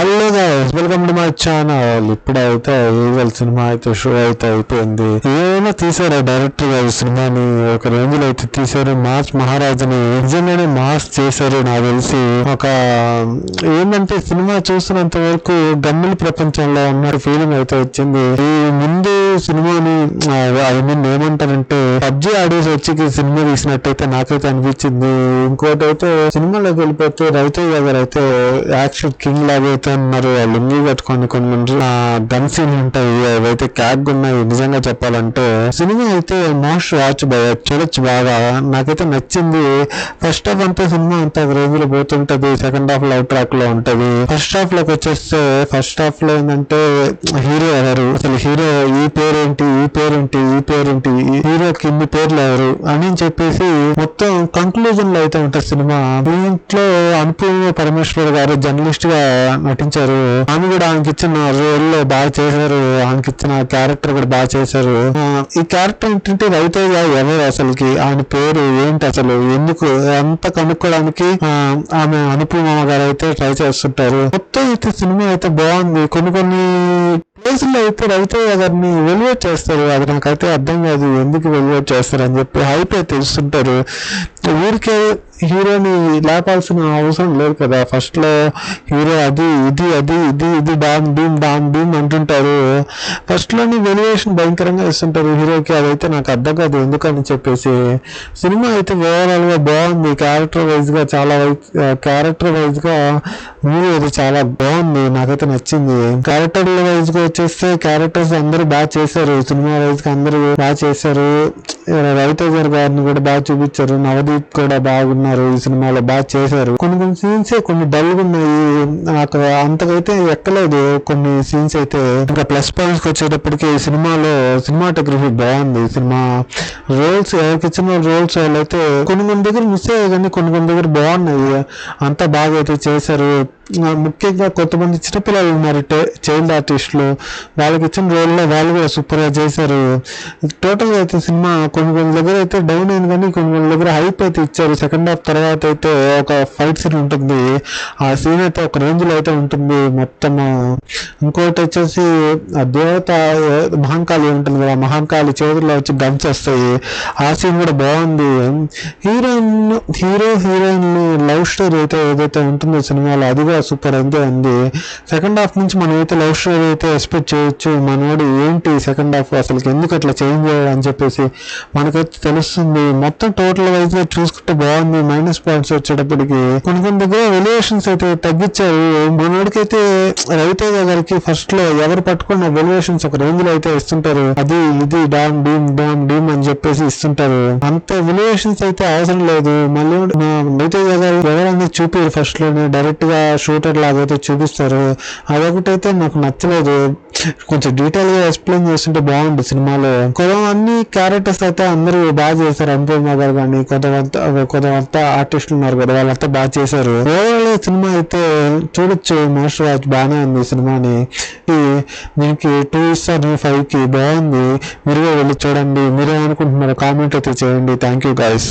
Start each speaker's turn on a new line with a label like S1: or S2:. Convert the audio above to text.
S1: Hello guys, welcome to my channel. ఇప్పుడైతే eagle cinema అయితే show అయితే అయిపోయింది. ఏమైనా తీసారా డైరెక్టర్ గారు సినిమాని ఒక రేంజ్ లో అయితే తీసారు. మాస్ మహారాజుని నిజంగానే మాస్ చేశారు. నాకు తెలిసి ఒక ఏంటంటే సినిమా చూస్తున్నంత వరకు గమ్ముల ప్రపంచంలో ఉన్న ఫీలింగ్ అయితే వచ్చింది. ఈ ముందు సినిమాని ఐ మీన్ ఏమంటారంటే పబ్జి ఆడేసి వచ్చి సినిమా తీసినట్టయితే నాకైతే అనిపించింది. ఇంకోటి అయితే సినిమాలోకి వెళ్ళిపోతే రవితేజ గారు అయితే యాక్షన్ కింగ్ లాగా అయితే ఉన్నారు. లుంగి కట్టుకొని కొన్ని గన్ సీన్ ఉంటాయి, అవైతే క్యాగ్ ఉన్నాయి. నిజంగా చెప్పాలంటే సినిమా అయితే మోస్ట్ వాచ్ చూడొచ్చు బాగా. నాకైతే నచ్చింది. ఫస్ట్ హాఫ్ అంతా సినిమా అంతా ఒక రేంజ్ లో పోతుంటది, సెకండ్ హాఫ్ లవ్ ట్రాక్ లో ఉంటది. ఫస్ట్ హాఫ్ లోకి వచ్చేస్తే ఫస్ట్ హాఫ్ లో ఏంటంటే హీరో ఎవరు, అసలు హీరో ఈ పేరేంటి, ఈ పేరేంటి, ఈ పేరేంటి, హీరోకి ఇన్ని పేర్లు ఎవరు అని చెప్పేసి మొత్తం కంక్లూజన్ లో అయితే ఉంటుంది సినిమా. దీంట్లో అనుపూర్ణ పరమేశ్వర్ గారు జర్నలిస్ట్ గా నటించారు. ఆమె కూడా ఆమెకి ఇచ్చిన రోల్ లో బాగా చేశారు. ఆమెకి ఇచ్చిన క్యారెక్టర్ కూడా బాగా చేశారు. ఈ క్యారెక్టర్ ఏంటంటే రవితేజ ఎవరు, అసలుకి ఆయన పేరు ఏంటి, అసలు ఎందుకు అంత కనుక్కోవడానికి ఆమె అనుపూర్ణ గారు అయితే ట్రై చేస్తుంటారు. మొత్తం అయితే సినిమా అయితే బాగుంది. కొన్ని ప్లేసుల్లో అయితే రవితేజ గారిని వెలివేట్ చేస్తారు. అది నాకైతే అర్థం కాదు, ఎందుకు వెలివేట్ చేస్తారు అని చెప్పి హైప్ అయితే ఇస్తుంటారు. ఊరికే హీరోని లేపాల్సిన అవసరం లేదు కదా. ఫస్ట్ లో హీరో అది ఇది అది ఇది ఇది డామ్ డీమ్ అంటుంటారు. ఫస్ట్ లోని వెలివేషన్ భయంకరంగా ఇస్తుంటారు హీరోకి. అదైతే నాకు అర్థం కాదు ఎందుకని చెప్పేసి. సినిమా అయితే ఓవరాల్ గా బాగుంది. క్యారెక్టర్ వైజ్ గా మూవీ అయితే చాలా బాగుంది. నాకైతే నచ్చింది. క్యారెక్టర్ వైజ్ గా వచ్చేస్తే క్యారెక్టర్స్ అందరూ బాగా చేశారు. సినిమా వైజ్ గా అందరూ బాగా చేశారు. రవితేజ గారిని కూడా బాగా చూపించారు. నవదీప్ కూడా బాగున్నారు ఈ సినిమాలో, బాగా చేశారు. కొన్ని సీన్స్ కొన్ని డల్ గా ఉన్నాయి. నాకు అంతకైతే ఎక్కలేదు కొన్ని సీన్స్ అయితే. ఇంకా ప్లస్ పాయింట్స్ వచ్చేటప్పటికి ఈ సినిమాలో సినిమాటోగ్రఫీ బాగుంది. సినిమా రోల్స్ ఎవరికి ఇచ్చిన రోల్స్ వాళ్ళైతే కొన్ని దగ్గర మిస్ అయ్యాయి, కానీ కొన్ని దగ్గర బాగున్నాయి. అంతా బాగా అయితే చేశారు. ముఖ్యంగా కొంతమంది చిన్నపిల్లలు ఉన్నారు, చైల్డ్ ఆర్టిస్టులు. వాళ్ళకి ఇచ్చిన రోల్లో వాళ్ళు కూడా సూపర్ గా చేశారు. టోటల్ గా అయితే సినిమా కొన్ని దగ్గర అయితే డౌన్ అయింది, కానీ కొన్ని దగ్గర హైప్ అయితే ఇచ్చారు. సెకండ్ హాఫ్ తర్వాత అయితే ఒక ఫైట్ సీన్ ఉంటుంది. ఆ సీన్ అయితే ఒక రేంజ్ లో అయితే ఉంటుంది మొత్తం. ఇంకోటి వచ్చేసి ఆ దేవత మహంకాళి ఉంటుంది కదా, మహంకాళి చేతుల్లో వచ్చి గన్స్ వస్తాయి. ఆ సీన్ కూడా బాగుంది. హీరోయిన్ లవ్ స్టోరీ అయితే ఏదైతే ఉంటుందో సినిమాలో అది కూడా సూపర్ అయితే ఉంది. సెకండ్ హాఫ్ నుంచి మనం అయితే లవ్ స్టోరీ అయితే ఎక్స్పెక్ట్ చేయొచ్చు. మనోడు ఏంటి సెకండ్ హాఫ్ అసలు ఎందుకు అట్లా చేంజ్ అయ్యాడు అని చెప్పేసి మనకైతే తెలుస్తుంది. మొత్తం టోటల్ వైజ్ గా చూసుకుంటే బాగుంది. మైనస్ పాయింట్స్ వచ్చేటప్పటికి కొన్ని దగ్గర వెల్యుయేషన్స్ అయితే తగ్గించారు. మనోడికైతే రవితేజ గారికి ఫస్ట్ లో ఎవరు పట్టుకున్న వెల్యుయేషన్స్ ఒక రేంజ్ లో అయితే ఇస్తుంటారు. అది ఇది డామ్ డీమ్ అని చెప్పేసి ఇస్తుంటారు. అంత వెల్యుయేషన్స్ అయితే అవసరం లేదు. మళ్ళీ రవితేజ గారు ఎవరన్నా చూపారు ఫస్ట్ లోనే, డైరెక్ట్ గా షూటర్ లాగా అయితే చూపిస్తారు. అదొకటైతే నాకు నచ్చలేదు. కొంచెం డీటెయిల్ గా ఎక్స్ప్లెయిన్ చేస్తుంటే బాగుంది సినిమాలో. కొంతమంది క్యారెక్టర్స్ అయితే అందరూ బాగా చేశారు. అనుపమ గారు కానీ కొంతమంది ఆర్టిస్టులు ఉన్నారు కదా, వాళ్ళంతా బాగా చేశారు. ఓవరాల్ సినిమా అయితే చూడొచ్చు, మోస్ట్ వాచ్ బాగానే ఉంది సినిమాని. దీనికి 2 ఇస్తాను 5 కి. బాగుంది. మీరు వెళ్ళి చూడండి. మీరేమనుకుంటున్నారో కామెంట్ అయితే చేయండి. Thank you guys.